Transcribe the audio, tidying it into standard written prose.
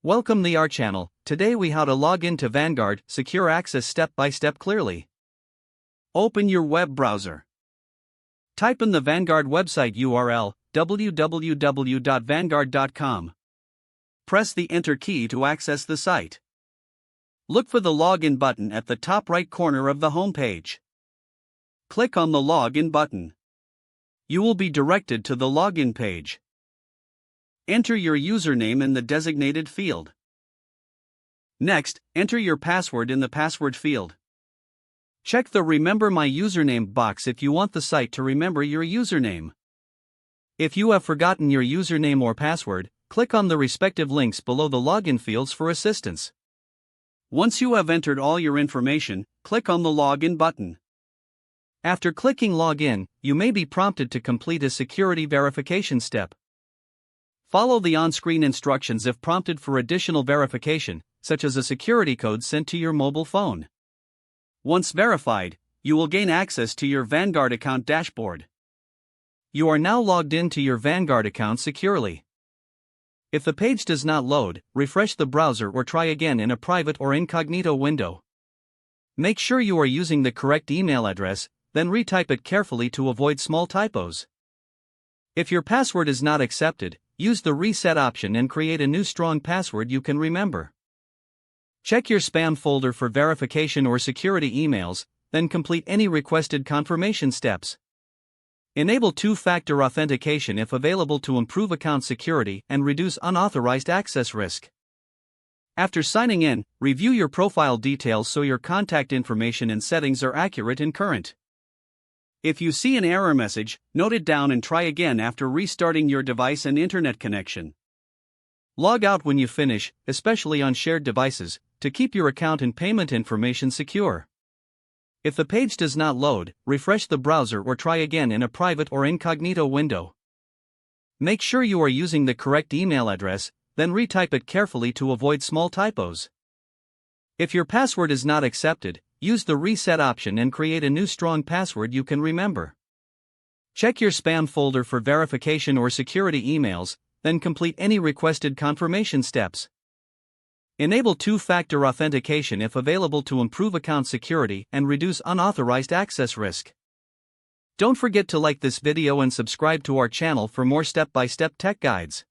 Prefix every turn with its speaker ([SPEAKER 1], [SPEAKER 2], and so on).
[SPEAKER 1] Welcome to our channel. Today we how to log into Vanguard secure access step by step clearly. Open your web browser. Type in the Vanguard website URL www.vanguard.com. Press the enter key to access the site. Look for the login button at the top right corner of the home page. Click on the login button. You will be directed to the login page. Enter your username in the designated field. Next, enter your password in the password field. Check the Remember My Username box if you want the site to remember your username. If you have forgotten your username or password, click on the respective links below the login fields for assistance. Once you have entered all your information, click on the Login button. After clicking Login, you may be prompted to complete a security verification step. Follow the on-screen instructions if prompted for additional verification, such as a security code sent to your mobile phone. Once verified, you will gain access to your Vanguard account dashboard. You are now logged into your Vanguard account securely. If the page does not load, refresh the browser or try again in a private or incognito window. Make sure you are using the correct email address, then retype it carefully to avoid small typos. If your password is not accepted, use the reset option and create a new strong password you can remember. Check your spam folder for verification or security emails, then complete any requested confirmation steps. Enable two-factor authentication if available to improve account security and reduce unauthorized access risk. After signing in, review your profile details so your contact information and settings are accurate and current. If you see an error message, note it down and try again after restarting your device and internet connection. Log out when you finish, especially on shared devices, to keep your account and payment information secure. If the page does not load, refresh the browser or try again in a private or incognito window. Make sure you are using the correct email address, then retype it carefully to avoid small typos. If your password is not accepted, use the reset option and create a new strong password you can remember. Check your spam folder for verification or security emails, then complete any requested confirmation steps. Enable two-factor authentication if available to improve account security and reduce unauthorized access risk. Don't forget to like this video and subscribe to our channel for more step-by-step tech guides.